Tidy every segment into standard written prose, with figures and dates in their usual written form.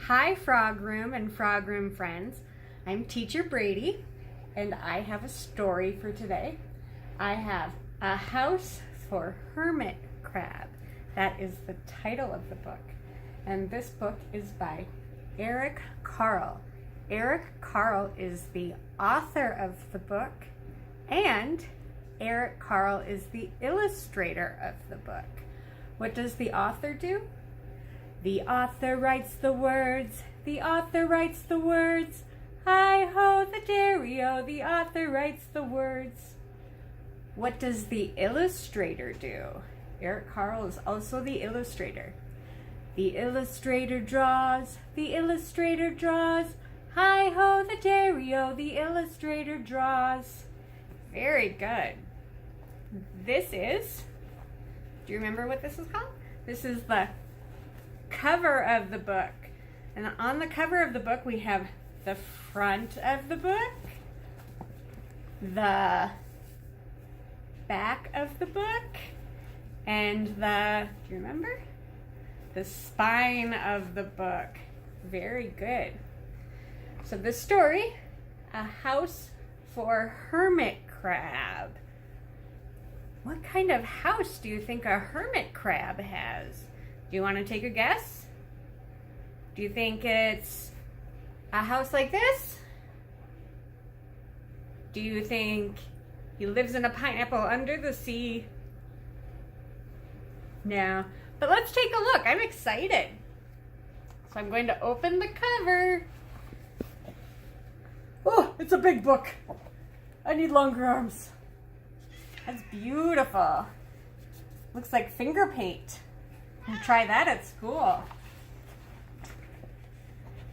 Hi Frog Room and Frog Room friends. I'm Teacher Brady and I have a story for today. I have A House for Hermit Crab. That is the title of the book. And this book is by Eric Carle. Eric Carle is the author of the book and Eric Carle is the illustrator of the book. What does the author do? The author writes the words, the author writes the words. Hi-ho the dairy-o, the author writes the words. What does the illustrator do? Eric Carle is also the illustrator. The illustrator draws, the illustrator draws. Hi-ho the dairy-o, the illustrator draws. Very good. This is, do you remember what this is called? This is the cover of the book. And on the cover of the book we have the front of the book, the back of the book, and the, do you remember? The spine of the book. Very good. So the story, A House for Hermit Crab. What kind of house do you think a hermit crab has? Do you want to take a guess? Do you think it's a house like this? Do you think he lives in a pineapple under the sea? No. But let's take a look. I'm excited. So I'm going to open the cover. Oh, it's a big book. I need longer arms. That's beautiful. Looks like finger paint. We'll try that at school.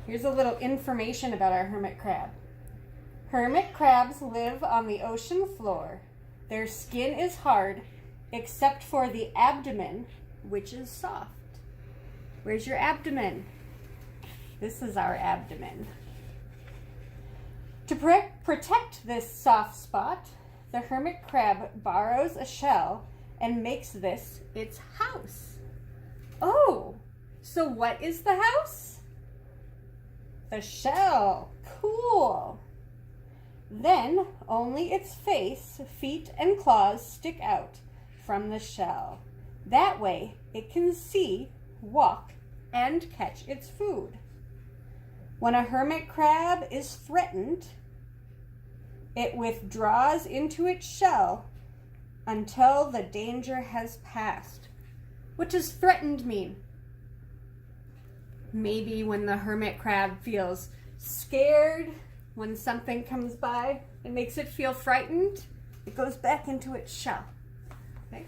Here's a little information about our hermit crab. Hermit crabs live on the ocean floor. Their skin is hard, except for the abdomen, which is soft. Where's your abdomen? This is our abdomen. To protect this soft spot, the hermit crab borrows a shell and makes this its house. Oh, so what is the house? The shell. Cool. Then only its face, feet, and claws stick out from the shell. That way it can see, walk, and catch its food. When a hermit crab is threatened, it withdraws into its shell until the danger has passed. What does threatened mean? Maybe when the hermit crab feels scared, when something comes by, it makes it feel frightened, it goes back into its shell. Okay?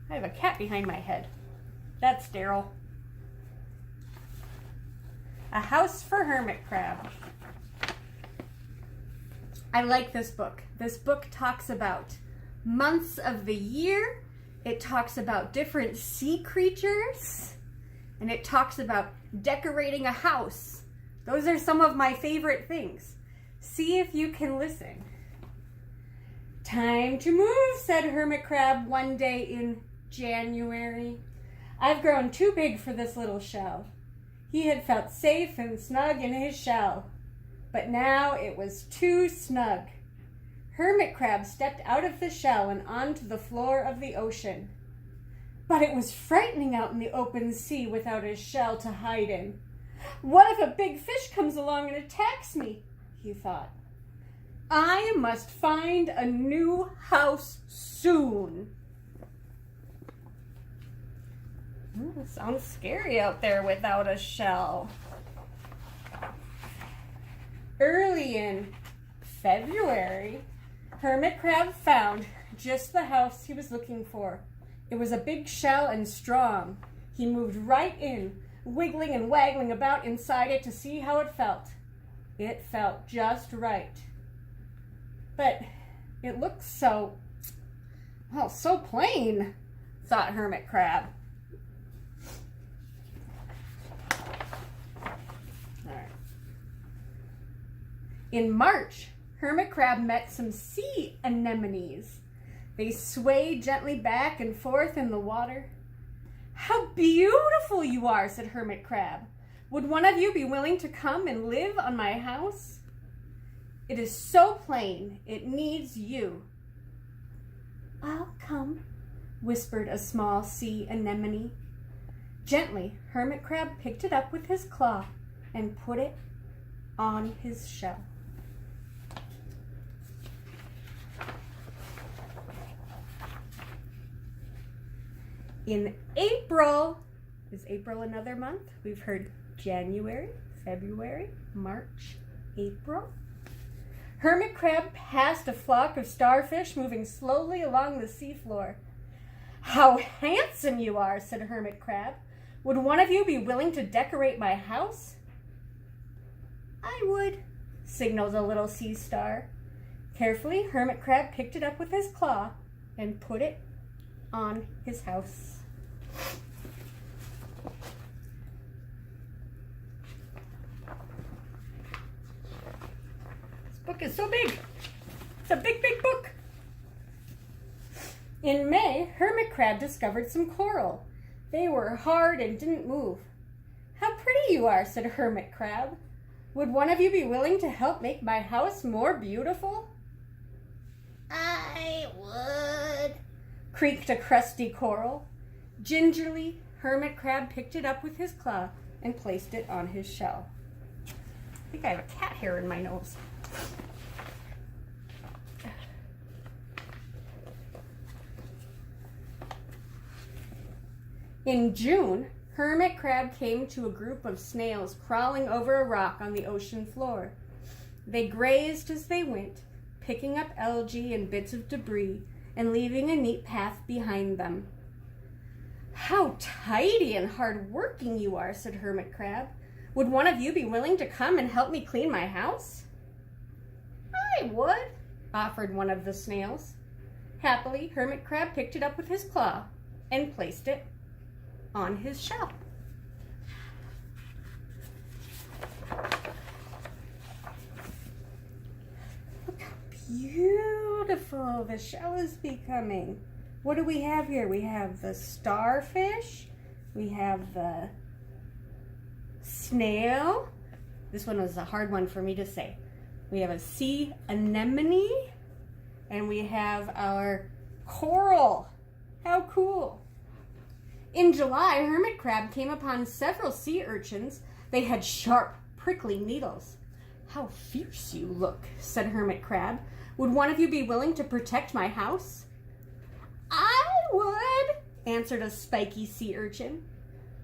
I have a cat behind my head. That's Daryl. A House for Hermit Crab. I like this book. This book talks about months of the year. It talks about different sea creatures. And it talks about decorating a house. Those are some of my favorite things. See if you can listen. Time to move, said Hermit Crab one day in January. I've grown too big for this little shell. He had felt safe and snug in his shell. But now it was too snug. Hermit Crab stepped out of the shell and onto the floor of the ocean. But it was frightening out in the open sea without a shell to hide in. What if a big fish comes along and attacks me? He thought. I must find a new house soon. Sounds scary out there without a shell. Early in February, Hermit Crab found just the house he was looking for. It was a big shell and strong. He moved right in, wiggling and waggling about inside it to see how it felt. It felt just right. But it looked so plain, thought Hermit Crab. In March, Hermit Crab met some sea anemones. They swayed gently back and forth in the water. How beautiful you are, said Hermit Crab. Would one of you be willing to come and live on my house? It is so plain, it needs you. I'll come, whispered a small sea anemone. Gently, Hermit Crab picked it up with his claw and put it on his shell. In April, is April another month? We've heard January, February, March, April. Hermit Crab passed a flock of starfish moving slowly along the seafloor. How handsome you are, said Hermit Crab. Would one of you be willing to decorate my house? I would, signaled a little sea star. Carefully, Hermit Crab picked it up with his claw and put it on his house. This book is so big. It's a big, big book. In May, Hermit Crab discovered some coral. They were hard and didn't move. How pretty you are, said Hermit Crab. Would one of you be willing to help make my house more beautiful? I would, creaked a crusty coral. Gingerly, Hermit Crab picked it up with his claw and placed it on his shell. I think I have a cat hair in my nose. In June, Hermit Crab came to a group of snails crawling over a rock on the ocean floor. They grazed as they went, picking up algae and bits of debris and leaving a neat path behind them. How tidy and hard-working you are, said Hermit Crab. Would one of you be willing to come and help me clean my house? I would, offered one of the snails. Happily, Hermit Crab picked it up with his claw and placed it on his shell. Look how beautiful the shell is becoming. What do we have here? We have the starfish. We have the snail. This one was a hard one for me to say. We have a sea anemone. And we have our coral. How cool. In July, Hermit Crab came upon several sea urchins. They had sharp, prickly needles. How fierce you look, said Hermit Crab. Would one of you be willing to protect my house? I would, answered a spiky sea urchin.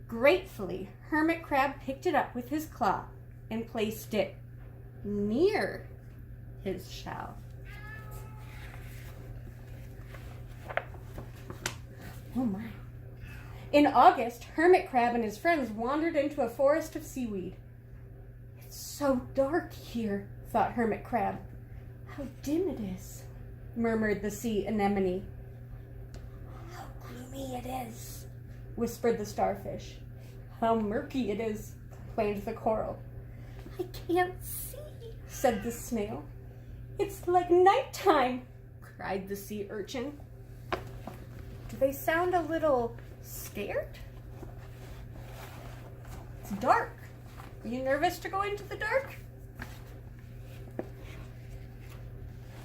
Gratefully, Hermit Crab picked it up with his claw and placed it near his shell. Oh my. In August, Hermit Crab and his friends wandered into a forest of seaweed. It's so dark here, thought Hermit Crab. How dim it is, murmured the sea anemone. How gloomy it is, whispered the starfish. How murky it is, complained the coral. I can't see, said the snail. It's like nighttime, cried the sea urchin. Do they sound a little scared? It's dark. Are you nervous to go into the dark?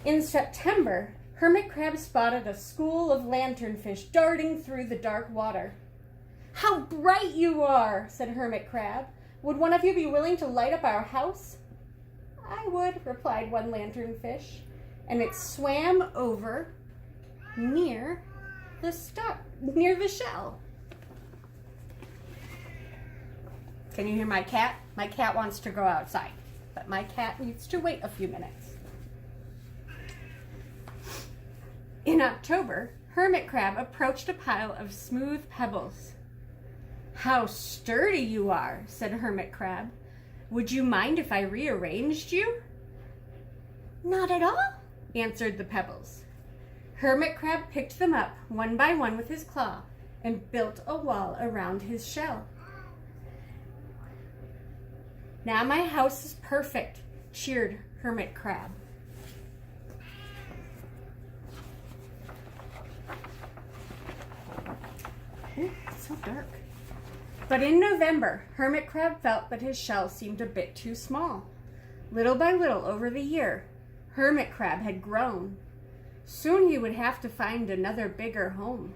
In September, Hermit Crab spotted a school of lanternfish darting through the dark water. How bright you are, said Hermit Crab. Would one of you be willing to light up our house? I would, replied one lanternfish, and it swam over near the shell. Can you hear my cat? My cat wants to go outside, but my cat needs to wait a few minutes. In October, Hermit Crab approached a pile of smooth pebbles. How sturdy you are, said Hermit Crab. Would you mind if I rearranged you? Not at all, answered the pebbles. Hermit Crab picked them up one by one with his claw and built a wall around his shell. Now my house is perfect, cheered Hermit Crab. so dark. But in November, Hermit Crab felt that his shell seemed a bit too small. Little by little over the year, Hermit Crab had grown. Soon he would have to find another bigger home.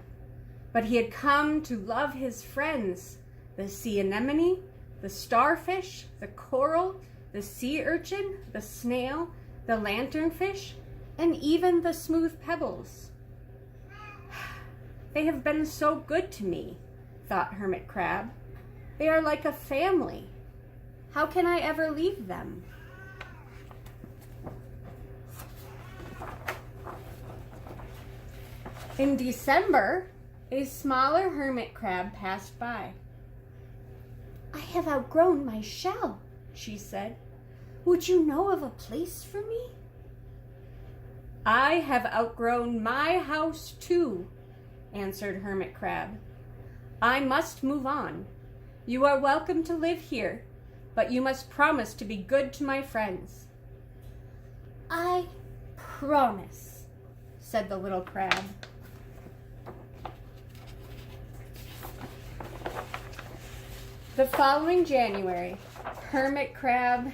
But he had come to love his friends, the sea anemone, the starfish, the coral, the sea urchin, the snail, the lanternfish, and even the smooth pebbles. They have been so good to me, thought Hermit Crab. They are like a family. How can I ever leave them? In December, a smaller hermit crab passed by. I have outgrown my shell, she said. Would you know of a place for me? I have outgrown my house too, answered Hermit Crab. I must move on. You are welcome to live here, but you must promise to be good to my friends. I promise, said the little crab. The following January, Hermit Crab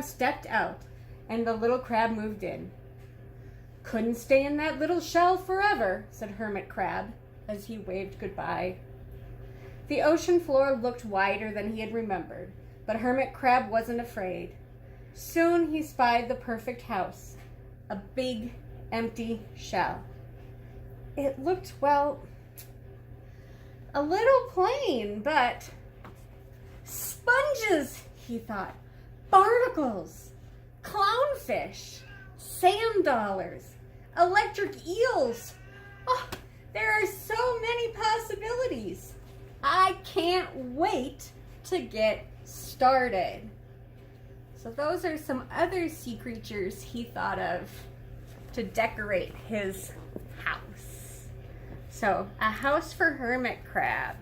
stepped out, and the little crab moved in. Couldn't stay in that little shell forever, said Hermit Crab, as he waved goodbye. The ocean floor looked wider than he had remembered, but Hermit Crab wasn't afraid. Soon he spied the perfect house, a big, empty shell. It looked, well, a little plain, but sponges, he thought, barnacles, clownfish, sand dollars, electric eels. Oh, there are so many possibilities. I can't wait to get started. So those are some other sea creatures he thought of to decorate his house. So a house for Hermit Crab.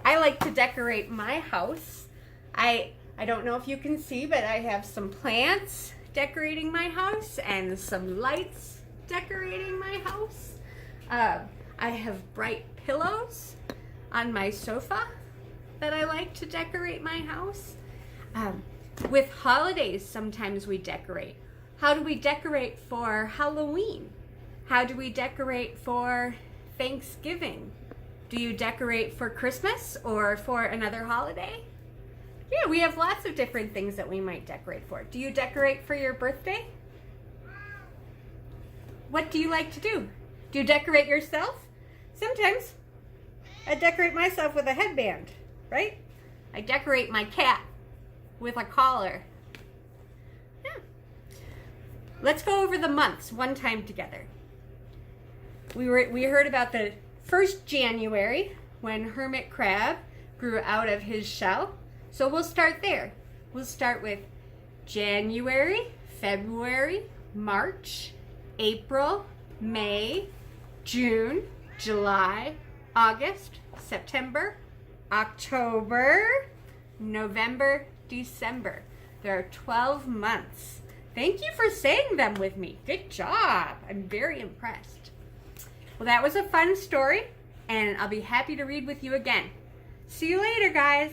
I like to decorate my house. I don't know if you can see, but I have some plants decorating my house and some lights decorating my house. I have bright pillows on my sofa that I like to decorate my house. With holidays, sometimes we decorate. How do we decorate for Halloween? How do we decorate for Thanksgiving? Do you decorate for Christmas or for another holiday? Yeah, we have lots of different things that we might decorate for. Do you decorate for your birthday? What do you like to do? Do you decorate yourself? Sometimes I decorate myself with a headband, right? I decorate my cat with a collar. Yeah. Let's go over the months one time together. We heard about the first January when Hermit Crab grew out of his shell. So we'll start there. We'll start with January, February, March, April, May, June, July, August, September, October, November, December. There are 12 months. Thank you for saying them with me. Good job. I'm very impressed. Well, that was a fun story, and I'll be happy to read with you again. See you later, guys.